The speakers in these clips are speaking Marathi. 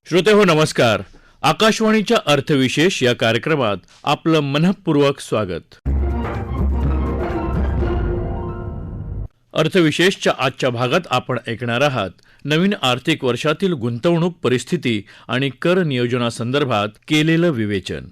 श्रोते हो नमस्कार. आकाशवाणीच्या अर्थविशेष या कार्यक्रमात आपलं मनःपूर्वक स्वागत. अर्थविशेषच्या आजच्या भागात आपण ऐकणार आहात नवीन आर्थिक वर्षातील गुंतवणूक परिस्थिती आणि कर नियोजनासंदर्भात केलेलं विवेचन.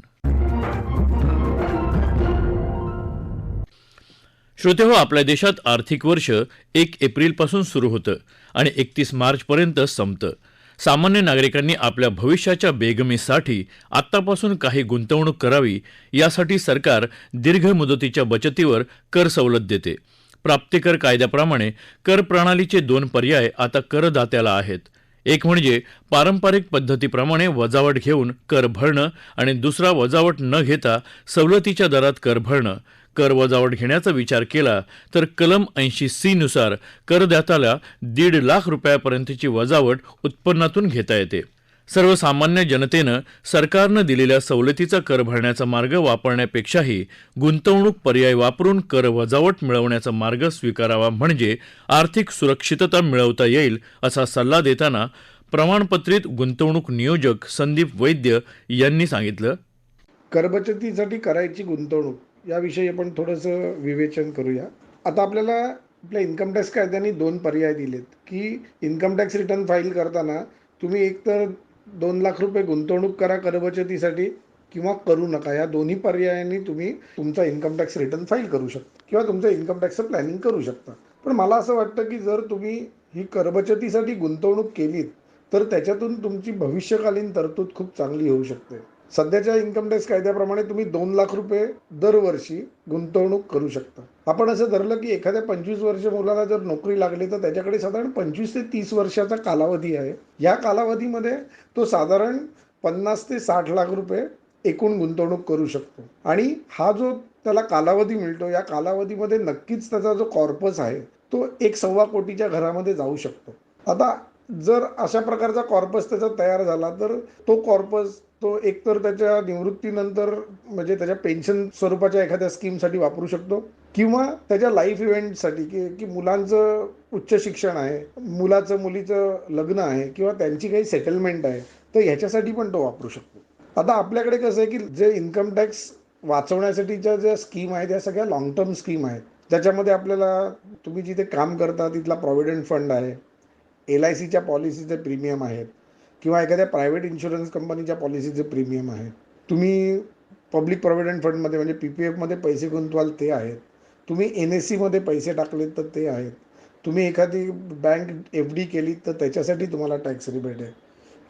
श्रोते हो, आपल्या देशात आर्थिक वर्ष 1 एप्रिलपासून सुरू होतं आणि 31 मार्चपर्यंत संपतं. सामान्य नागरिकांनी आपल्या भविष्याच्या बेगमीसाठी आत्तापासून काही गुंतवणूक करावी, यासाठी सरकार दीर्घ मुदतीच्या बचतीवर कर सवलत देते. प्राप्तिकर कायद्याप्रमाणे कर प्रणालीचे 2 पर्याय आता करदात्याला आहेत. एक म्हणजे पारंपरिक पद्धतीप्रमाणे वजावट घेऊन कर भरणं आणि दुसरा वजावट न घेता सवलतीच्या दरात कर भरणं. कर वजावट घेण्याचा विचार केला तर कलम 80C नुसार करदात्याला 1.5 लाख रुपयापर्यंतची वजावट उत्पन्नातून घेता येते. सर्वसामान्य जनतेनं सरकारनं दिलेल्या सवलतीचा कर भरण्याचा मार्ग वापरण्यापेक्षाही गुंतवणूक पर्याय वापरून कर वजावट मिळवण्याचा मार्ग स्वीकारावा, म्हणजे आर्थिक सुरक्षितता मिळवता येईल, असा सल्ला देताना प्रमाणपत्रित गुंतवणूक नियोजक संदीप वैद्य यांनी सांगितलं. करबचतीसाठी करायची गुंतवणूक याविषयी आपण थोडंसं विवेचन करूया. आता आपल्याला आपल्या इन्कम टॅक्स कायद्याने 2 पर्याय दिलेत की इन्कम टॅक्स रिटर्न फाईल करताना तुम्ही एकतर 2 लाख रुपये गुंतवणूक करा करबचतीसाठी किंवा करू नका. या दोन्ही पर्यायांनी तुम्ही तुमचा इन्कम टॅक्स रिटर्न फाईल करू शकता किंवा तुमचं इन्कम टॅक्सचं प्लॅनिंग करू शकता. पण मला असं वाटतं की जर तुम्ही ही करबचतीसाठी गुंतवणूक केलीत तर त्याच्यातून तुमची भविष्यकालीन तरतूद खूप चांगली होऊ शकते. सध्याच्या इन्कम टॅक्स कायद्याप्रमाणे तुम्ही 2 लाख रुपये दरवर्षी गुंतवणूक करू शकता. आपण असं धरलं की एखाद्या 25 वर्ष मुलाला जर नोकरी लागली तर त्याच्याकडे साधारण 25 ते 30 वर्षाचा कालावधी आहे. या कालावधीमध्ये तो साधारण 50 ते 60 लाख रुपये एकूण गुंतवणूक करू शकतो. आणि हा जो त्याला कालावधी मिळतो, या कालावधीमध्ये नक्कीच त्याचा जो कॉर्पस आहे तो 1.25 कोटीच्या घरामध्ये जाऊ शकतो. आता जर अशा प्रकारचा कॉर्पस त्याचा तयार झाला तर तो कॉर्पस तो एकतर त्याच्या निवृत्तीनंतर म्हणजे त्याच्या पेन्शन स्वरूपाच्या एखाद्या स्कीमसाठी वापरू शकतो किंवा त्याच्या लाईफ इव्हेंटसाठी की मुलांचं उच्च शिक्षण आहे, मुलीचं लग्न आहे किंवा त्यांची काही सेटलमेंट आहे, तर ह्याच्यासाठी पण तो वापरू शकतो. आता आपल्याकडे कसं आहे की जे इन्कम टॅक्स वाचवण्यासाठीच्या ज्या स्कीम आहेत त्या सगळ्या लॉंग टर्म स्कीम आहेत. त्याच्यामध्ये आपल्याला तुम्ही जिथे काम करता तिथला प्रॉव्हिडंट फंड आहे, LICच्या पॉलिसीचे प्रीमियम आहेत किंवा एखाद्या प्रायव्हेट इन्शुरन्स कंपनीच्या पॉलिसीचे प्रीमियम आहेत. तुम्ही पब्लिक प्रॉव्हिडंट फंडमध्ये म्हणजे PPFमध्ये पैसे गुंतवाल ते आहेत. तुम्ही NSCमध्ये पैसे टाकलेत तर ते आहेत. तुम्ही एखादी बँक FD केली तर त्याच्यासाठी तुम्हाला टॅक्स रिबेट आहे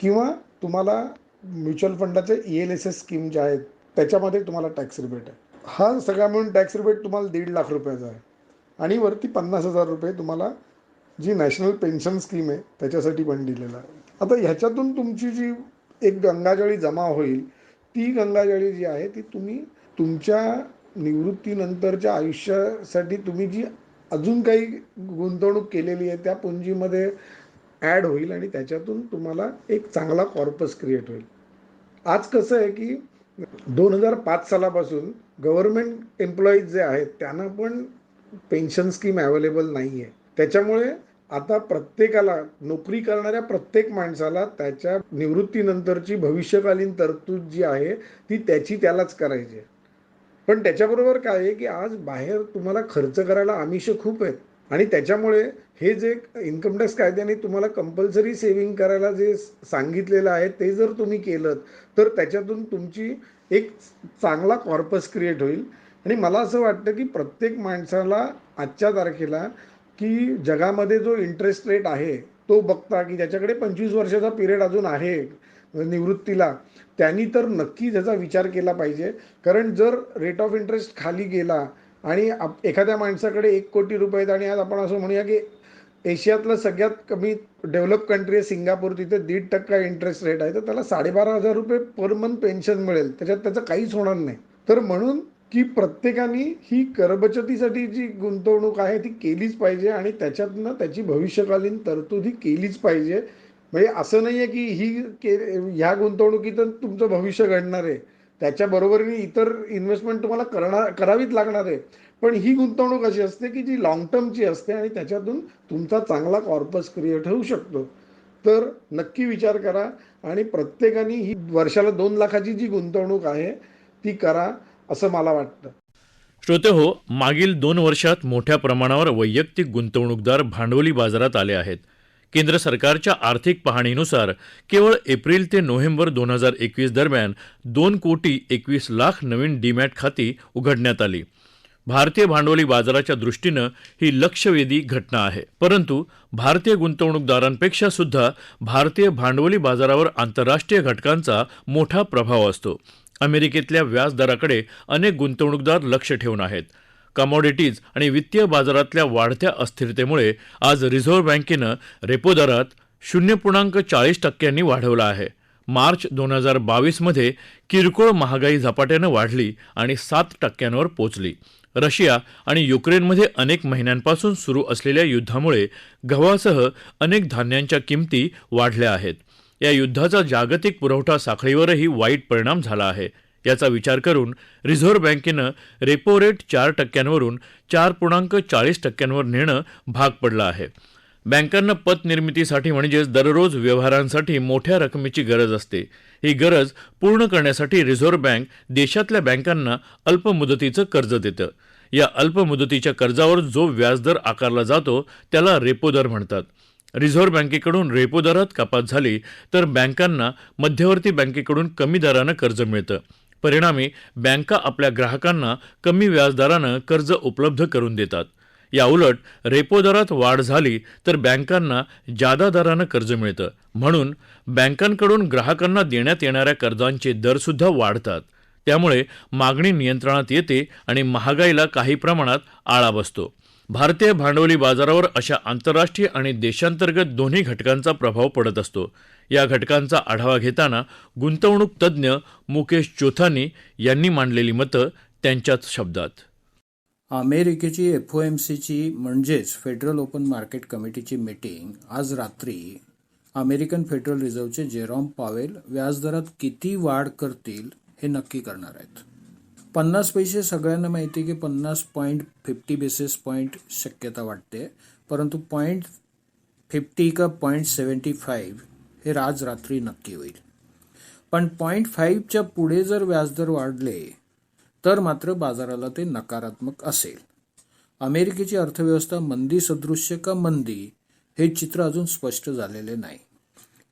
किंवा तुम्हाला म्युच्युअल फंडाचे ELSS स्कीम ज्या आहेत त्याच्यामध्ये तुम्हाला टॅक्स रिबेट आहे. हा सगळा मिळून टॅक्स रिबेट तुम्हाला 1.5 लाख रुपयाचा आहे आणि वरती 50,000 रुपये तुम्हाला जी नॅशनल पेन्शन स्कीम आहे त्याच्यासाठी पण दिलेलं आहे. आता ह्याच्यातून तुमची जी एक गंगाजळी जमा होईल, ती गंगाजळी जी आहे ती तुम्ही तुमच्या निवृत्तीनंतरच्या आयुष्यासाठी तुम्ही जी अजून काही गुंतवणूक केलेली आहे त्या पुंजीमध्ये ॲड होईल आणि त्याच्यातून तुम्हाला एक चांगला कॉर्पस क्रिएट होईल. आज कसं आहे की 2005 सालापासून गव्हर्नमेंट एम्प्लॉईज जे आहेत त्यांना पण पेन्शन स्कीम अवेलेबल नाही आहे. त्याच्यामुळे आता प्रत्येकाला, नोकरी करणाऱ्या प्रत्येक माणसाला त्याच्या निवृत्तीनंतरची भविष्यकालीन तरतूद जी आहे ती त्यालाच करायची आहे. पण त्याच्याबरोबर काय आहे की आज बाहेर तुम्हाला खर्च करायला आमिष खूप आहेत आणि त्याच्यामुळे हे जे इन्कम टॅक्स कायद्याने तुम्हाला कंपल्सरी सेव्हिंग करायला जे सांगितलेलं आहे ते जर तुम्ही केलं तर त्याच्यातून तुमची एक चांगला कॉर्पस क्रिएट होईल. आणि मला असं वाटतं की प्रत्येक माणसाला आजच्या तारखेला की जगामध्ये जो इंटरेस्ट रेट आहे तो बघता की ज्याच्याकडे 25 वर्षाचा पिरियड अजून आहे निवृत्तीला, त्यांनी तर नक्की त्याचा विचार केला पाहिजे. कारण जर रेट ऑफ इंटरेस्ट खाली गेला आणि एखाद्या माणसाकडे 1 कोटी रुपये आहेत आणि आज आपण असं म्हणूया की एशियातलं सगळ्यात कमी डेव्हलप कंट्री आहे सिंगापूर, तिथे 1.5% इंटरेस्ट रेट आहे, तर त्याला 12,500 रुपये पर मंथ पेन्शन मिळेल. त्याच्यात त्याचं काहीच होणार नाही. तर म्हणून की प्रत्येकाने ही करबचतीसाठी जी गुंतवणूक आहे ती केलीच पाहिजे आणि त्याच्यातनं त्याची भविष्यकालीन तरतूद ही केलीच पाहिजे. म्हणजे असं नाही आहे की ह्या गुंतवणुकीतून तुमचं भविष्य घडणार आहे, त्याच्याबरोबरीने इतर इन्व्हेस्टमेंट तुम्हाला करावीच लागणार आहे. पण ही गुंतवणूक अशी असते की जी लॉंग टर्मची असते आणि त्याच्यातून तुमचा चांगला कॉर्पस क्रिएट होऊ शकतो. तर नक्की विचार करा आणि प्रत्येकाने ही वर्षाला 2 लाखाची जी गुंतवणूक आहे ती करा असं मला वाटतं. श्रोते हो, मागील 2 वर्षात मोठ्या प्रमाणावर वैयक्तिक गुंतवणूकदार भांडवली बाजारात आले आहेत. केंद्र सरकारच्या आर्थिक पाहणीनुसार केवळ एप्रिल ते नोव्हेंबर 2021 दरम्यान 2,21,00,000 नवीन डीमॅट खाती उघडण्यात आली. भारतीय भांडवली बाजाराच्या दृष्टीनं ही लक्षवेधी घटना आहे. परंतु भारतीय गुंतवणूकदारांपेक्षा सुद्धा भारतीय भांडवली बाजारावर आंतरराष्ट्रीय घटकांचा मोठा प्रभाव असतो. अमेरिकेतल्या व्याजदराकडे अनेक गुंतवणूकदार लक्ष ठेवून आहेत. कमॉडिटीज आणि वित्तीय बाजारातल्या वाढत्या अस्थिरतेमुळे आज रिझर्व्ह बँकेनं रेपो दरात 0.40% वाढवला आहे. मार्च 2022 मध्ये किरकोळ महागाई झपाट्यानं वाढली आणि 7% पोचली. रशिया आणि युक्रेनमध्ये अनेक महिन्यांपासून सुरू असलेल्या युद्धामुळे गव्हासह अनेक धान्यांच्या किमती वाढल्या आहेत. या युद्धाचा जागतिक पुरवठा साखळीवरही वाईट परिणाम झाला आहे. याचा विचार करून रिझर्व्ह बँकेनं रेपो रेट 4%वरून 4.40%वर नेणं भाग पडलं आहे. बँकांना पतनिर्मितीसाठी म्हणजेच दररोज व्यवहारांसाठी मोठ्या रकमेची गरज असते. ही गरज पूर्ण करण्यासाठी रिझर्व्ह बँक देशातल्या बँकांना अल्प मुदतीचं कर्ज देतं. या अल्प मुदतीच्या कर्जावर जो व्याजदर आकारला जातो त्याला रेपो दर म्हणतात. रिझर्व्ह बँकेकडून रेपो दरात कपात झाली तर बँकांना मध्यवर्ती बँकेकडून कमी दरानं कर्ज मिळतं. परिणामी बँका आपल्या ग्राहकांना कमी व्याजदरानं कर्ज उपलब्ध करून देतात. याउलट रेपो दरात वाढ झाली तर बँकांना जादा दरानं कर्ज मिळतं. म्हणून बँकांकडून ग्राहकांना देण्यात येणाऱ्या कर्जांचे दरसुद्धा वाढतात. त्यामुळे मागणी नियंत्रणात येते आणि महागाईला काही प्रमाणात आळा बसतो. भारतीय भांडवली बाजारावर अशा आंतरराष्ट्रीय आणि देशांतर्गत दोन्ही घटकांचा प्रभाव पडत असतो. या घटकांचा आढावा घेताना गुंतवणूक तज्ज्ञ मुकेश चोथानी यांनी मांडलेली मतं त्यांच्याच शब्दात. अमेरिकेची FOMCची म्हणजेच फेडरल ओपन मार्केट कमिटीची मीटिंग आज रात्री अमेरिकन फेडरल रिझर्व्हचे जेरॉम पॉवेल व्याजदरात किती वाढ करतील हे नक्की करणार आहेत. 50 पैसे सगळ्यांना माहिती आहे की 50.50 बेसिस पॉईंट शक्यता वाटते, परंतु 0.50 का 0.75 हे आज रात्री नक्की होईल. पण 0.5च्या पुढे जर व्याजदर वाढले तर मात्र बाजाराला ते नकारात्मक असेल. अमेरिकेची अर्थव्यवस्था मंदी सदृश्य का मंदी हे चित्र अजून स्पष्ट झालेले नाही.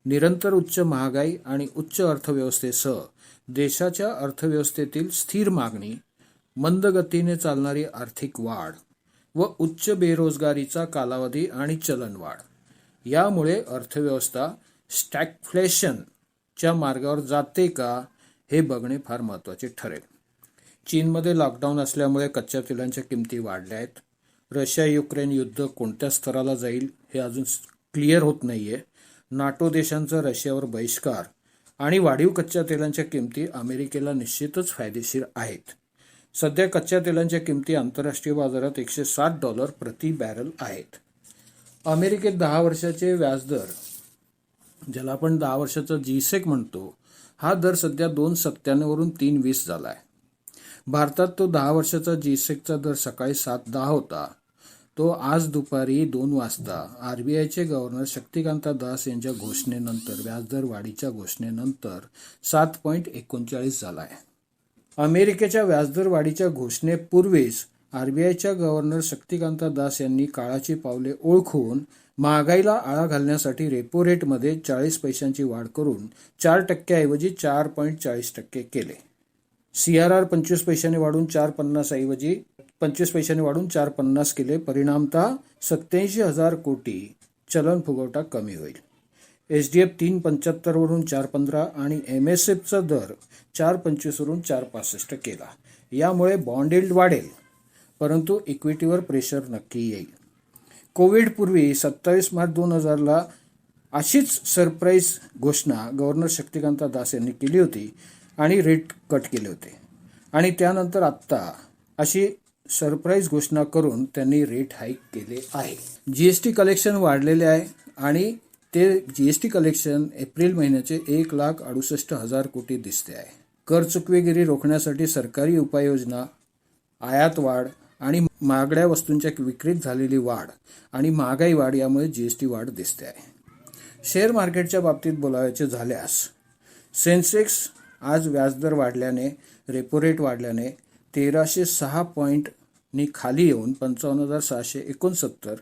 निरंतर उच्च महागाई आणि उच्च अर्थव्यवस्थेसह देशाच्या अर्थव्यवस्थेतील स्थिर मागणी, मंद गतीने चालणारी आर्थिक वाढ व उच्च बेरोजगारीचा कालावधी आणि चलनवाढ यामुळे अर्थव्यवस्था स्टॅगफ्लेशनच्या मार्गावर जाते का हे बघणे फार महत्त्वाचे ठरेल. चीनमध्ये लॉकडाऊन असल्यामुळे कच्च्या तेलांच्या किमती वाढल्या आहेत. रशिया युक्रेन युद्ध कोणत्या स्तराला जाईल हे अजून क्लिअर होत नाहीये. नाटो देशांचा रशियावर बहिष्कार आणि वाढीव कच्च्या तेलांच्या किमती अमेरिकेला निश्चितच फायदेशीर आहेत. सध्या कच्च्या तेलांच्या किमती आंतरराष्ट्रीय बाजारात $160 प्रति बॅरल आहेत. अमेरिकेत 10 वर्षाचे व्याजदर, ज्याला आपण 10 वर्षाचा G-Sec म्हणतो, हा दर सध्या 2.97 वरून 3.20 झाला आहे. भारतात तो 10 वर्षाचा G-Secचा दर सकाळी 7.10 होता. तो आज दुपारी 2 वाजता RBIचे गव्हर्नर शक्तिकांता दास यांच्या घोषणेनंतर, व्याजदर वाढीच्या घोषणेनंतर 7.39 झाला आहे. अमेरिकेच्या व्याजदर वाढीच्या घोषणेपूर्वीच RBIच्या गव्हर्नर शक्तिकांता दास यांनी काळाची पावले ओळखून महागाईला आळा घालण्यासाठी रेपो रेटमध्ये 40 पैशांची वाढ करून 4% ऐवजी 4.40% केले. CRR 25 पैशाने वाढून 4.50 ऐवजी 25 पैशाने वाढून 4.50 केले. परिणामतः 87,000 कोटी चलन फुगवटा कमी होईल. SDF 3.75 वरून 4.15 आणि MSFचा दर 4.25 वरून 4.65 केला. यामुळे बॉन्ड यील्ड वाढेल, परंतु इक्विटीवर प्रेशर नक्की येईल. कोविडपूर्वी 27 मार्च 2000ला अशीच सरप्राईज घोषणा गव्हर्नर शक्तिकांता दास यांनी केली होती आणि रेट कट केले होते. आणि त्यानंतर आत्ता अशी सरप्राईज घोषणा करून त्यांनी रेट हाईक केले आहे. GST कलेक्शन वाढलेले आहे आणि ते GST कलेक्शन एप्रिल महिन्याचे 1,68,000 कोटी दिसते आहे. कर चुकवेगिरी रोखण्यासाठी सरकारी उपाययोजना, आयात वाढ आणि महागड्या वस्तूंच्या विक्रीत झालेली वाढ आणि महागाई वाढ यामुळे GST वाढ दिसते आहे. शेअर मार्केटच्या बाबतीत बोलायचे झाल्यास सेन्सेक्स आज व्याजदर वाढल्याने, रेपो रेट वाढल्याने 1306 पॉईंटनी खाली येऊन 55,669,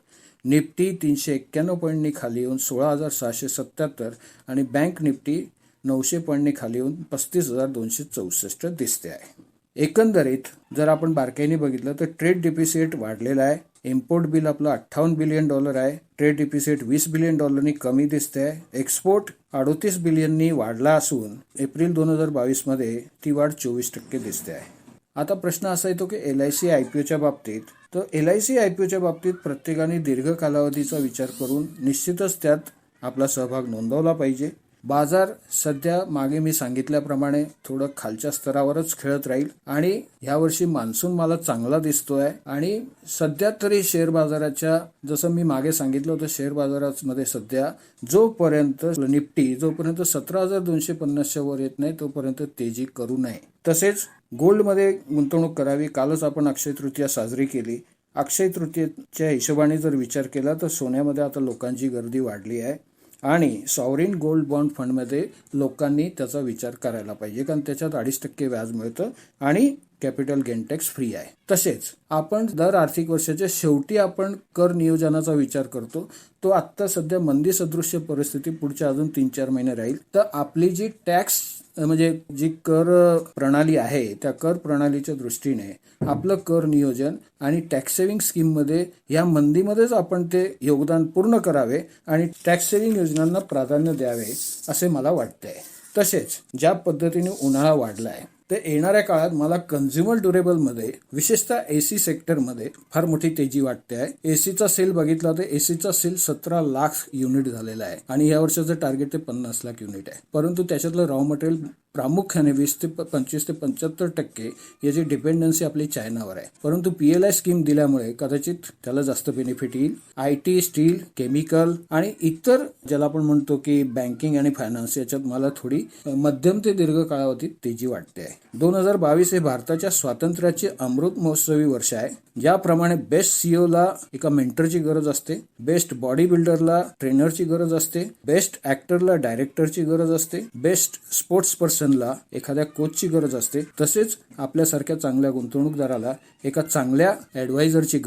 निफ्टी 391 पॉईंटनी खाली येऊन 16,677 आणि बँक निफ्टी 900 पॉईंटनी खाली येऊन 35,264 दिसते आहे. एकंदरीत जर आपण बारकाईने बघितलं तर ट्रेड डिफिसिट वाढलेला आहे. इम्पोर्ट बिल आपलं $58 बिलियन आहे. ट्रेड डिफिसिट $20 बिलियन कमी दिसते आहे. एक्सपोर्ट $38 बिलियननी वाढला असून एप्रिल 2022 मध्ये ती वाढ 24% दिसते आहे. आता प्रश्न असा येतो की LIC IPOच्या बाबतीत, तर LIC IPOच्या बाबतीत प्रत्येकाने दीर्घ कालावधीचा विचार करून निश्चितच त्यात आपला सहभाग नोंदवला पाहिजे. बाजार सध्या मागे मी सांगितल्याप्रमाणे थोडं खालच्या स्तरावरच खेळत राहील आणि यावर्षी मान्सून मला चांगला दिसतोय आणि सध्या तरी शेअर बाजाराच्या, जसं मी मागे सांगितलं होतं, शेअर बाजारामध्ये सध्या जोपर्यंत निफ्टी 17,250च्या वर येत नाही तोपर्यंत तेजी करू नये. तसेच गोल्डमध्ये गुंतवणूक करावी. कालच आपण अक्षय तृतीया साजरी केली. अक्षय तृतीयेच्या हिशोबाने जर विचार केला तर सोन्यामध्ये आता लोकांची गर्दी वाढली आहे आणि सॉवरिन गोल्ड बॉन्ड फंडमध्ये लोकांनी त्याचा विचार करायला पाहिजे, कारण त्याच्यात 2.5% व्याज मिळतं आणि कॅपिटल गेन टॅक्स फ्री आहे. तसेच आपण दर आर्थिक वर्षाच्या शेवटी आपण कर नियोजनाचा विचार करतो. तो आत्ता सध्या मंदी सदृश्य परिस्थिती पुढच्या अजून 3-4 महिने राहील. तर आपली जी टॅक्स म्हणजे जी कर प्रणाली आहे त्या कर प्रणालीच्या दृष्टीने आपलं कर नियोजन आणि टॅक्स सेव्हिंग स्कीममध्ये या मंदीमध्येच आपण ते योगदान पूर्ण करावे आणि टॅक्स सेव्हिंग योजनांना प्राधान्य द्यावे असे मला वाटते. तसेच ज्या पद्धतीने उन्हाळा वाढला आहे तर येणाऱ्या काळात मला कन्झ्युमर ड्युरेबलमध्ये विशेषतः AC सेक्टरमध्ये फार मोठी तेजी वाटते आहे. एसीचा सेल बघितला तर एसीचा सेल 17 लाख युनिट झालेला आहे आणि या वर्षाचं टार्गेट ते 50 लाख युनिट आहे. परंतु त्याच्यातलं रॉ मटेरियल प्रामुख्याने 20 ते 25 ते 75% याची डिपेंडन्सी आपली चायनावर आहे. परंतु PLI स्कीम दिल्यामुळे कदाचित त्याला जास्त बेनिफिट येईल. IT, स्टील, केमिकल आणि इतर ज्याला आपण म्हणतो की बँकिंग आणि फायनान्स याच्यात मला थोडी मध्यम ते दीर्घ कालावधीत तेजी वाटते आहे. 2022 हे भारताच्या स्वातंत्र्याचे अमृत महोत्सवी वर्ष आहे. ज्याप्रमाणे बेस्ट CEOला एका मेंटरची गरज असते, बेस्ट बॉडी बिल्डरला ट्रेनरची गरज असते, बेस्ट ऍक्टरला डायरेक्टरची गरज असते, बेस्ट स्पोर्ट्स पर्सनला एखाद्या कोचची गरज असते, तसेच आपल्यासारख्या चांगल्या गुंतवणूकदाराला एका चांगल्या ऍडवायझरची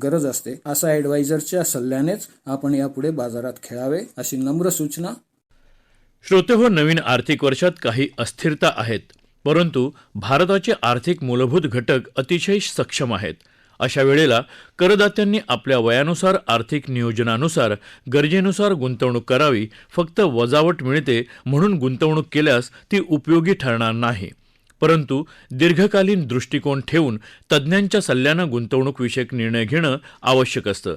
गरज असते. असा ऍडवायझरच्या सल्ल्यानेच आपण यापुढे बाजारात खेळावे अशी नम्र सूचना. श्रोतेहो, नवीन आर्थिक वर्षात काही अस्थिरता आहेत, परंतु भारताचे आर्थिक मूलभूत घटक अतिशय सक्षम आहेत. अशा वेळेला करदात्यांनी आपल्या वयानुसार, आर्थिक नियोजनानुसार, गरजेनुसार गुंतवणूक करावी. फक्त वजावट मिळते म्हणून गुंतवणूक केल्यास ती उपयोगी ठरणार नाही, परंतु दीर्घकालीन दृष्टिकोन ठेवून तज्ज्ञांच्या सल्ल्यानं गुंतवणूकविषयक निर्णय घेणं आवश्यक असतं.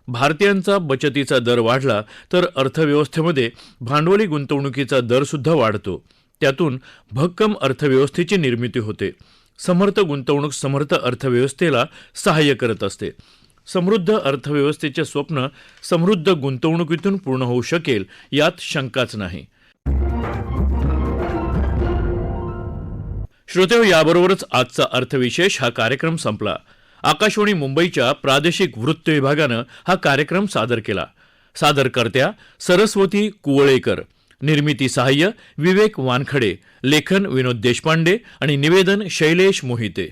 भारतीयांचा बचतीचा दर वाढला तर अर्थव्यवस्थेमध्ये भांडवली गुंतवणुकीचा दरसुद्धा वाढतो. त्यातून भक्कम अर्थव्यवस्थेची निर्मिती होते. समर्थ गुंतवणूक समर्थ अर्थव्यवस्थेला सहाय्य करत असते. समृद्ध अर्थव्यवस्थेचे स्वप्न समृद्ध गुंतवणुकीतून पूर्ण होऊ शकेल यात शंकाच नाही. श्रोतेहो, याबरोबरच आजचा अर्थविशेष हा कार्यक्रम संपला. आकाशवाणी मुंबईच्या प्रादेशिक वृत्त विभागानं हा कार्यक्रम सादर केला. सादरकर्त्या सरस्वती कुवळेकर, निर्मिती सहाय्य विवेक वानखडे, लेखन विनोद देशपांडे आणि निवेदन शैलेश मोहिते.